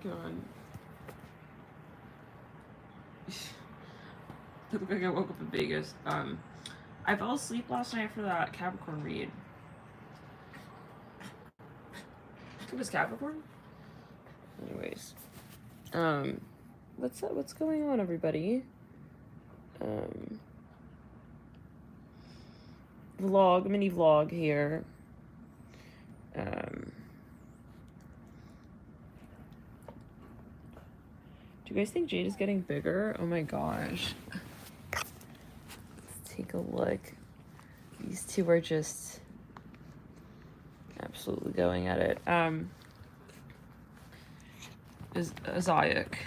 god. I look like I woke up in Vegas. I fell asleep last night for that Capricorn read. It was Capricorn? Anyways. What's going on, everybody? Mini vlog here. Do you guys think Jade is getting bigger? Oh my gosh. Let's take a look. These two are just absolutely going at it. Isaac.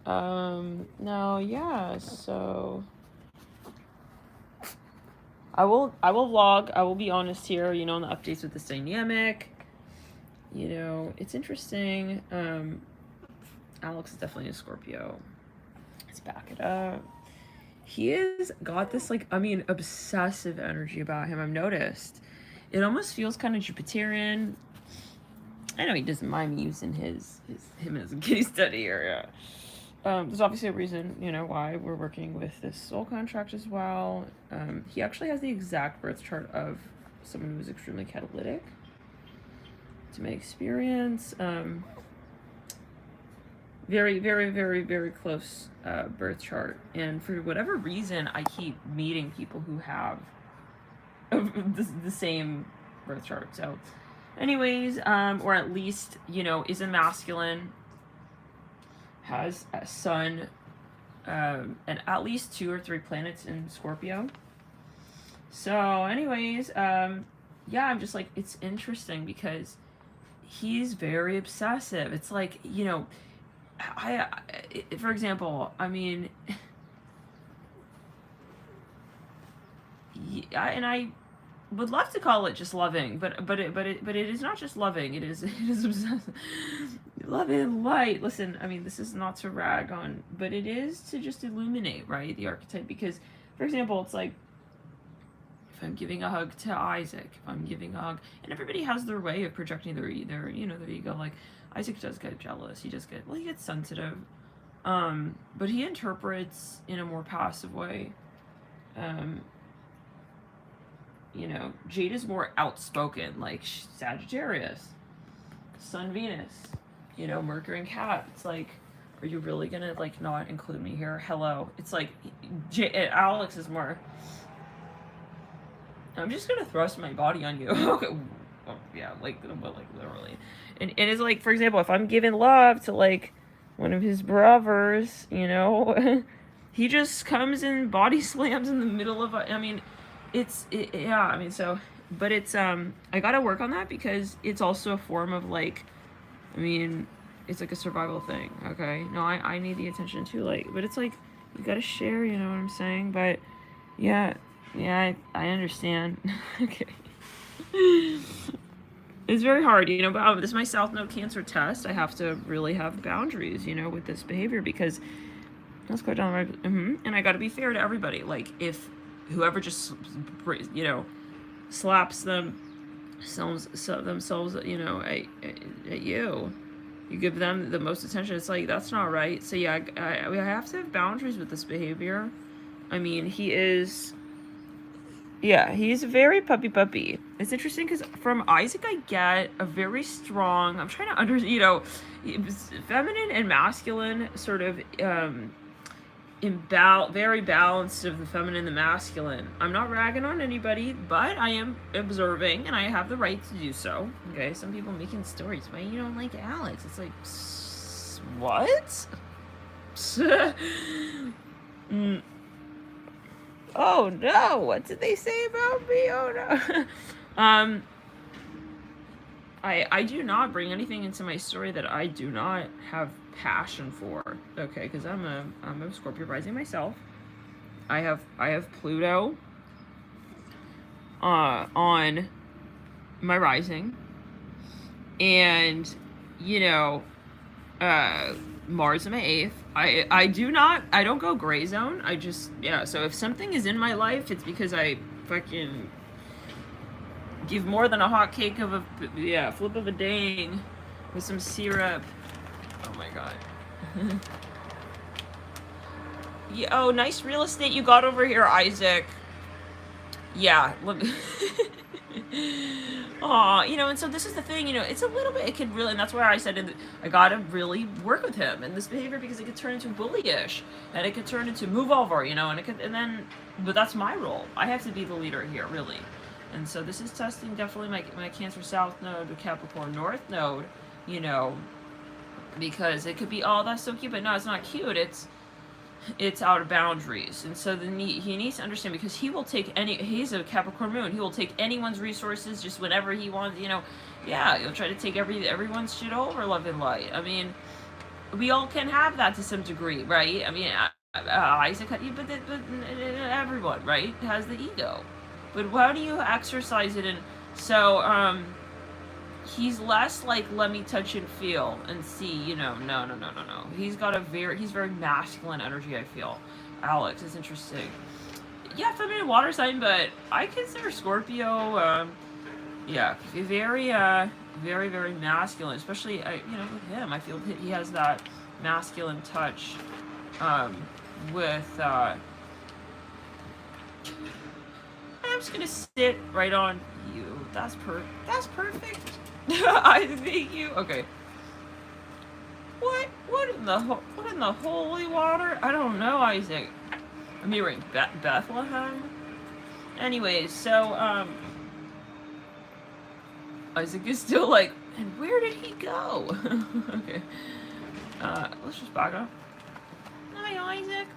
No, yeah, so I will vlog. I will be honest here, you know, on the updates with this dynamic. You know, it's interesting. Alex is definitely a Scorpio. Let's back it up. He has got this, like, I mean, obsessive energy about him. I've noticed. It almost feels kind of Jupiterian. I know he doesn't mind me using him as a case study area. There's obviously a reason, you know, why we're working with this soul contract as well. He actually has the exact birth chart of someone who's extremely catalytic to my experience. Very, very, very, very close birth chart. And for whatever reason, I keep meeting people who have the same birth chart. So anyways, or at least, you know, is a masculine, has a sun, and at least 2 or 3 planets in Scorpio. So anyways, yeah, I'm just like, it's interesting because he's very obsessive. It's like, you know, for example, I mean, I would love to call it just loving, but it is not just loving. It is obsessive. Love and light. Listen, I mean, this is not to rag on, but it is to just illuminate, right, the archetype. Because, for example, it's like, if I'm giving a hug to Isaac, if I'm giving a hug, and everybody has their way of projecting their you know, their ego. Like, Isaac does get jealous. He gets sensitive. But he interprets in a more passive way. You know, Jade is more outspoken, like Sagittarius, Sun, Venus, you know, Mercury and Cat. It's like, are you really gonna, like, not include me here? Hello. It's like, Alex is more, I'm just gonna thrust my body on you. Okay. Oh, yeah, like literally. And it's like, for example, if I'm giving love to, like, one of his brothers, you know, he just comes and body slams in the middle of I mean, yeah, I mean, so, but it's, I gotta work on that because it's also a form of, like, I mean, it's like a survival thing, okay? No, I need the attention too, like, but it's like, you gotta share, you know what I'm saying? But, yeah, I understand. Okay. It's very hard, you know, but this is my South Node Cancer test. I have to really have boundaries, you know, with this behavior because, let's go down right, and I gotta be fair to everybody. Like, if whoever just, you know, slaps themselves, you know, at you give them the most attention. It's like, that's not right. So yeah, I have to have boundaries with this behavior. I mean, he's very puppy. It's interesting because from Isaac I get a very strong, I'm trying to you know, feminine and masculine sort of, very balanced of the feminine and the masculine. I'm not ragging on anybody, but I am observing, and I have the right to do so. Okay, some people making stories, why you don't like Alex? It's like, what? Oh no, what did they say about me? Oh no. I do not bring anything into my story that I do not have passion for. Okay, because I'm a Scorpio rising myself. I have Pluto on my rising, and you know, Mars in my 8th. I don't go gray zone. I just, yeah, so if something is in my life, it's because I fucking Give more than a hot cake of a, yeah, flip of a dang with some syrup. Oh my god. Yeah, oh, nice real estate you got over here, Isaac. Yeah, look. Aw, you know, and so this is the thing, you know, it's a little bit, it could really, and that's why I said I gotta really work with him and this behavior, because it could turn into bullyish, and it could turn into move over, you know, and it could, and then, but that's my role. I have to be the leader here, really. And so this is testing definitely my Cancer South node, the Capricorn North node, you know, because it could be, oh, that's so cute, but no, it's not cute, it's out of boundaries. And so then he needs to understand, because he will take he's a Capricorn moon, he will take anyone's resources just whenever he wants, you know. Yeah, he'll try to take everyone's shit over, love and light. I mean, we all can have that to some degree, right? I mean, Isaac, but everyone, right, has the ego. But how do you exercise it? And so, he's less like, let me touch and feel and see, you know, no. He's got he's very masculine energy, I feel. Alex, it's interesting. Yeah, feminine water sign, but I consider Scorpio, yeah, very masculine, especially, you know, with him. I feel that he has that masculine touch, with, I'm just gonna sit right on you. That's perfect. I think you. Okay. What in the holy water? I don't know, Isaac. I'm hearing Bethlehem. Anyways, so Isaac is still like, and where did he go? Okay. Let's just back up. Hi, Isaac.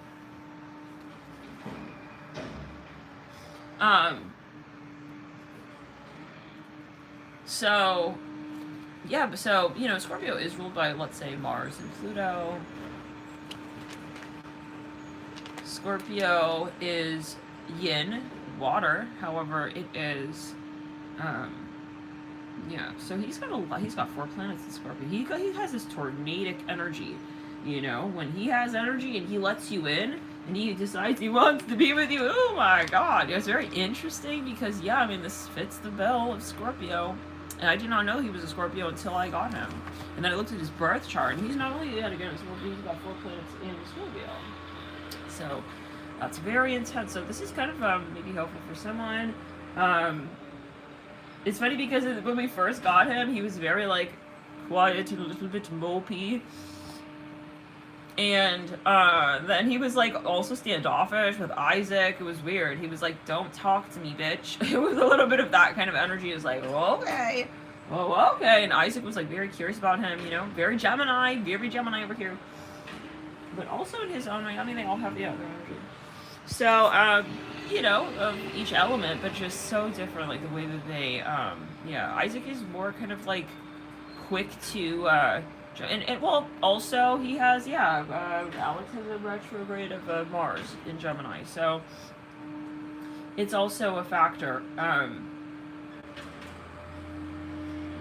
So, yeah, but so, you know, Scorpio is ruled by, let's say, Mars and Pluto. Scorpio is yin, water, however, it is, yeah, so he's got 4 planets in Scorpio. He has this tornadic energy, you know, when he has energy and he lets you in, and he decides he wants to be with you, oh my god, it's very interesting, because, yeah, I mean, this fits the bill of Scorpio. And I did not know he was a Scorpio until I got him. And then I looked at his birth chart, and he's not only, yet again, he's got 4 planets in Scorpio. So, that's very intense. So this is kind of maybe helpful for someone. It's funny because when we first got him, he was very, like, quiet and a little bit mopey. And then he was, like, also standoffish with Isaac. It was weird. He was like, don't talk to me, bitch. It was a little bit of that kind of energy. It was like, okay. Oh, okay. And Isaac was, like, very curious about him, you know. Very Gemini over here. But also in his own way. I mean, they all have the other energy. So, you know, each element, but just so different, like, the way that they, yeah. Isaac is more kind of, like, quick to, and well, also he has, yeah, Alex has a retrograde of Mars in Gemini, so it's also a factor.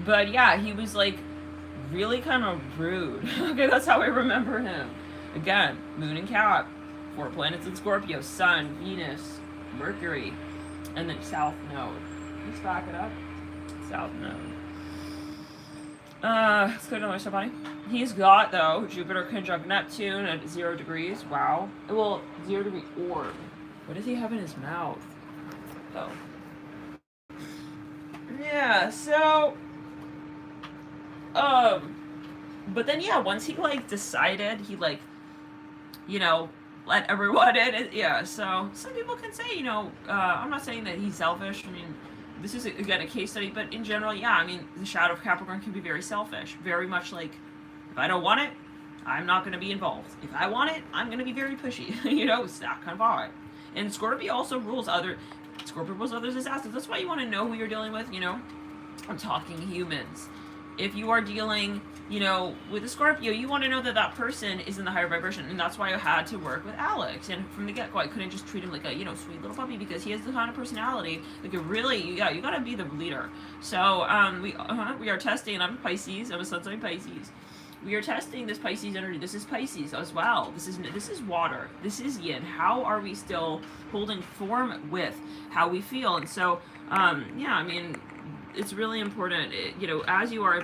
But yeah, he was like really kind of rude. Okay, that's how I remember him. Again, Moon and Cap, 4 planets in Scorpio, Sun, Venus, Mercury, and then South Node. Let's back it up. South Node. Let's go to another stuff, honey. He's got, though, Jupiter conjunct Neptune at 0 degrees. Wow. Well, 0 degree orb. What does he have in his mouth? Oh. Yeah, so... But then, yeah, once he, like, decided, he, like, you know, let everyone in. Yeah, so some people can say, you know, I'm not saying that he's selfish. I mean, this is, again, a case study, but in general, yeah, I mean, the shadow of Capricorn can be very selfish. Very much like, if I don't want it, I'm not going to be involved. If I want it, I'm going to be very pushy. You know, it's that kind of vibe. And Scorpio also rules others as assets. That's why you want to know who you're dealing with, you know. I'm talking humans. If you are dealing, you know, with a Scorpio, you want to know that that person is in the higher vibration, and that's why I had to work with Alex. And from the get-go, I couldn't just treat him like a, you know, sweet little puppy, because he has the kind of personality like, really, you gotta be the leader. So we are testing, and I'm a Pisces. I'm a sun sign Pisces. We are testing this Pisces energy. This is Pisces as well. This is water. This is yin. How are we still holding form with how we feel? And so, yeah, I mean, it's really important, you know, as you are